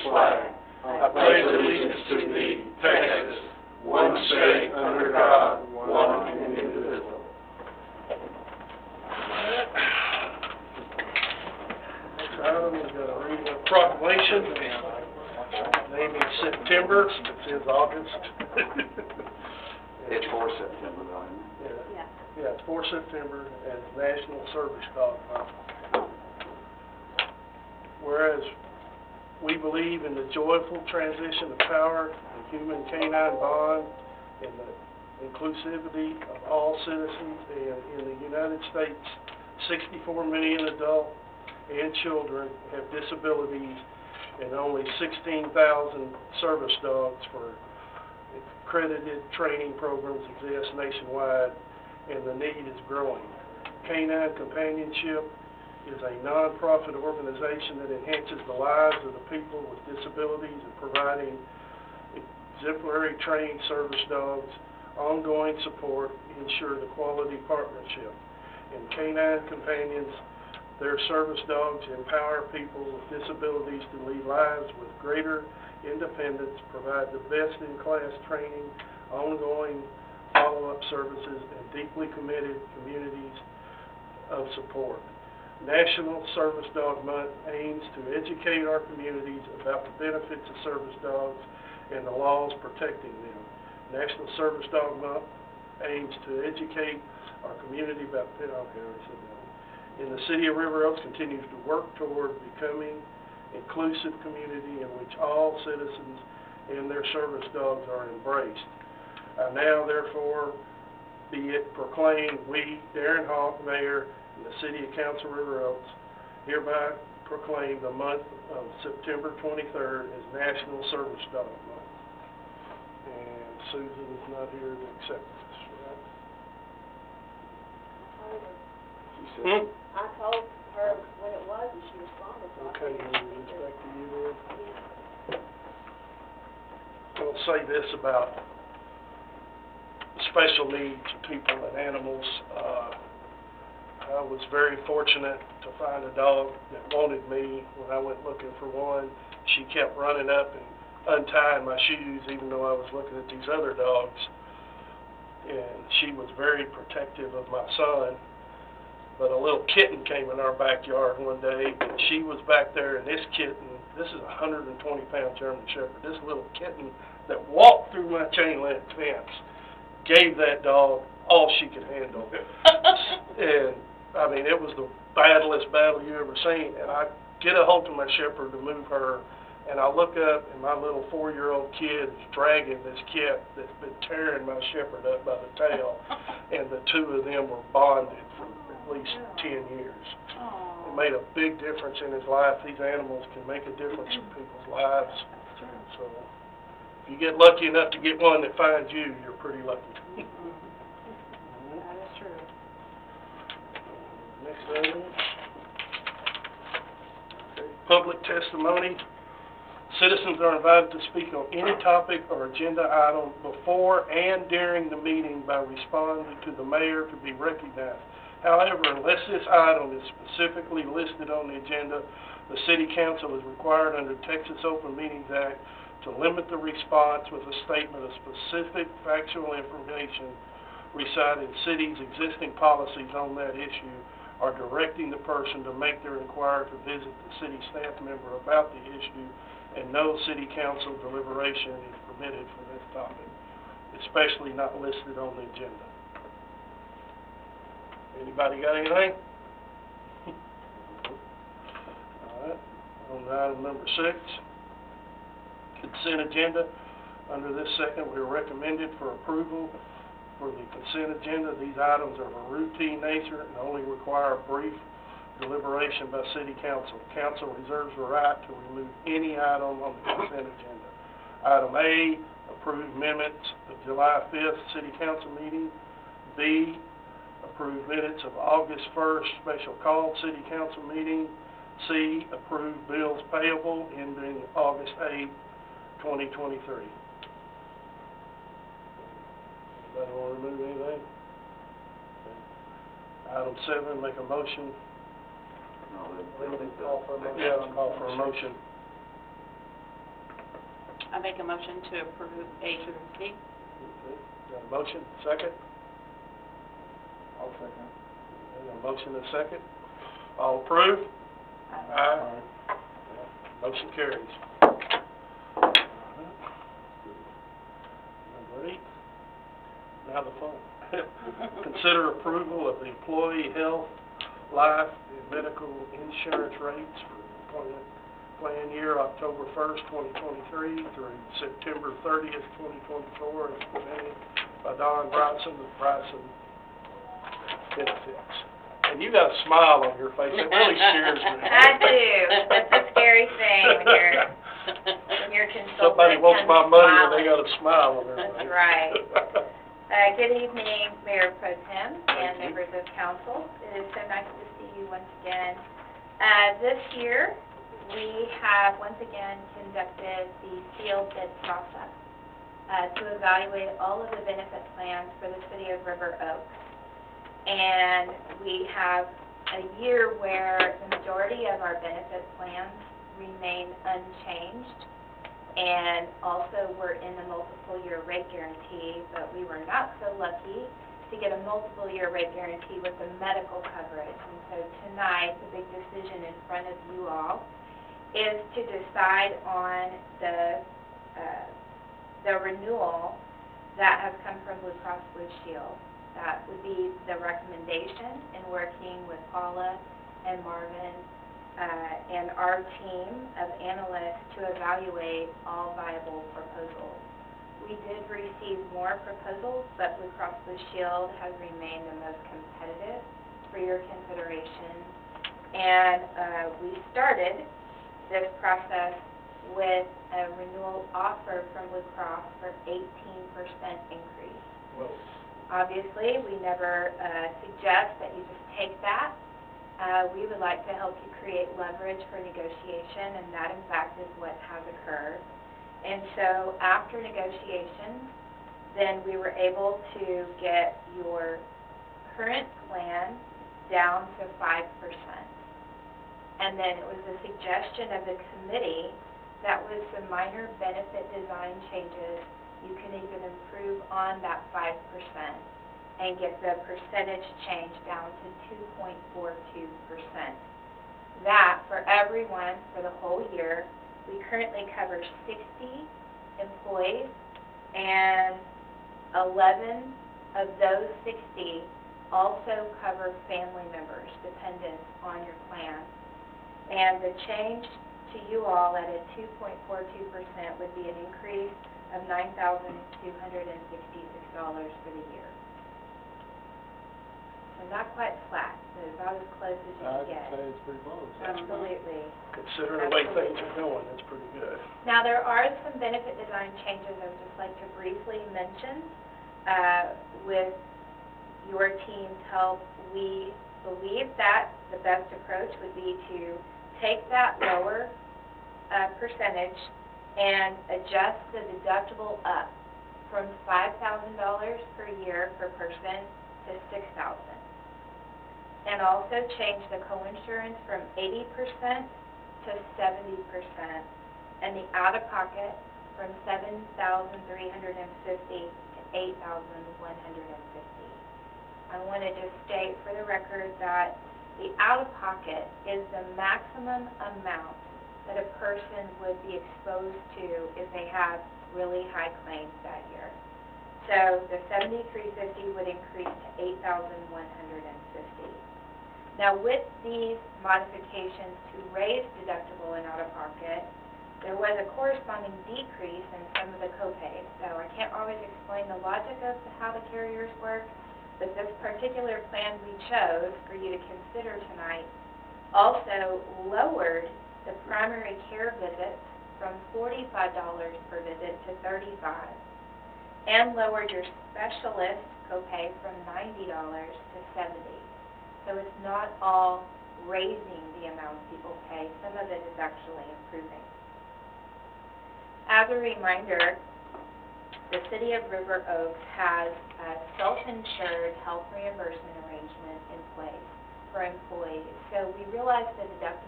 flag. I pledge allegiance to thee, Texas, one state under God, one and indivisible. Next item, we've got a reading of proclamation. Naming September, it says August. It's for September, though, isn't it? Yeah, it's for September and National Service Dog Month. Whereas we believe in the joyful transition of power, the human canine bond, and the inclusivity of all citizens, and in the United States, 64 million adult and children have disabilities, and only 16,000 service dogs for accredited training programs exist nationwide, and the need is growing. Canine Companionship is a non-profit organization that enhances the lives of the people with disabilities and providing exemplary trained service dogs, ongoing support, ensure the quality partnership. And Canine Companions, their service dogs empower people with disabilities to lead lives with greater independence, provide the best-in-class training, ongoing follow-up services, and deeply committed communities of support. National Service Dog Month aims to educate our communities about the benefits of service dogs and the laws protecting them. National Service Dog Month aims to educate our community about in the city of River Oaks continues to work toward becoming an inclusive community in which all citizens and their service dogs are embraced. I now, therefore, be it proclaimed, we, Darren Hawk, Mayor, and the City Council of River Oaks, hereby proclaim the month of September 23rd as National Service Dog Month. And Susan is not here to accept this, right? I told her when it was, and she responded. So Okay, I it's figured back to you then. Yeah. I'll say this about special needs people and animals. I was very fortunate to find a dog that wanted me when I went looking for one. She kept running up and untying my shoes even though I was looking at these other dogs. And she was very protective of my son. But a little kitten came in our backyard one day, and she was back there, and this kitten, this is a 120-pound German Shepherd, this little kitten that walked through my chain-link fence gave that dog all she could handle. And, I mean, it was the battlest battle you ever seen, and I get a hold of my shepherd to move her, and I look up, and my little 4-year-old kid is dragging this kit that's been tearing my shepherd up by the tail, and the two of them were bonded for at least 10 years. Aww. It made a big difference in his life. These animals can make a difference in people's lives. So if you get lucky enough to get one that finds you, you're pretty lucky. That is true. Next item. Okay. Public testimony. Citizens are invited to speak on any topic or agenda item before and during the meeting by responding to the mayor to be recognized. However, unless this item is specifically listed on the agenda, the City Council is required under Texas Open Meetings Act to limit the response with a statement of specific factual information reciting city's existing policies on that issue or directing the person to make their inquiry to visit the city staff member about the issue, and no City Council deliberation is permitted for this topic, especially not listed on the agenda. Anybody got anything? All right, on to item number 6, consent agenda. Under this second, we are recommended for approval for the consent agenda. These items are of a routine nature and only require brief deliberation by City Council. Council reserves the right to remove any item on the consent agenda. Item A, approve minutes of July 5th City Council meeting. B, approve minutes of August 1st special call City Council meeting. C, approve bills payable ending August 8th, 2023. Anybody want to remove anything? Okay. Item 7, make a motion. No, Call for a motion. make a motion to approve A through C. Okay. Got a motion, second? I'll second. Got a motion and a second. All approve? Aye. Motion carries. Number 8. Now the fun. Consider approval of the employee health, life, and medical insurance rates for plan year October 1st, 2023 through September 30th, 2024, as presented by Don Bryson of Bryson Benefits. And you got a smile on your face. It really scares me. I do. That's a scary thing when your consultant Somebody wants my comes money and they smiling. got a smile on their face. That's right. Good evening, Mayor Pro Tem and you. members of council. It is so nice to see you once again. This year, we have once again conducted the sealed bid process to evaluate all of the benefit plans for the city of River Oaks. And we have a year where the majority of our benefit plans remain unchanged. And also, we're in the multiple-year rate guarantee, but we were not so lucky to get a multiple-year rate guarantee with the medical coverage. And so tonight, the big decision in front of you all is to decide on the renewal that has come from Blue Cross Blue Shield. That would be the recommendation in working with Paula and Marvin and our team of analysts to evaluate all viable proposals. We did receive more proposals, but Blue Cross Blue Shield has remained the most competitive for your consideration. And we started this process with a renewal offer from Blue Cross for 18% increase. Well, Obviously, we never suggest that you just take that. We would like to help you create leverage for negotiation, and that, in fact, is what has occurred. And so after negotiation, then we were able to get your current plan down to 5%. And then it was a suggestion of the committee that with some minor benefit design changes, you can even improve on that 5% and get the percentage change down to 2.42%. That, for everyone, for the whole year, we currently cover 60 employees, and 11 of those 60 also cover family members, dependents on your plan. And the change to you all at a 2.42% would be an increase of $9,266 for the year. So not quite flat, but about as close as you can get. I'd say it's pretty close. Absolutely. considering the way things are going, that's pretty good. Now, there are some benefit design changes I would just like to briefly mention. With your team's help, we believe that the best approach would be to take that lower percentage and adjust the deductible up from $5,000 per year per person to $6,000. And also change the coinsurance from 80% to 70%, and the out-of-pocket from $7,350 to $8,150. I want to just state for the record that the out-of-pocket is the maximum amount that a person would be exposed to if they have really high claims that year. So the $7,350 would increase to $8,150. Now, with these modifications to raise deductible and out-of-pocket, there was a corresponding decrease in some of the copays. So I can't always explain the logic of how the carriers work, but this particular plan we chose for you to consider tonight also lowered the primary care visits from $45 per visit to $35, and lowered your specialist copay from $90 to $70. So it's not all raising the amount people pay. Some of it is actually improving. As a reminder, the City of River Oaks has a self-insured health reimbursement arrangement in place for employees. So we realize the deductible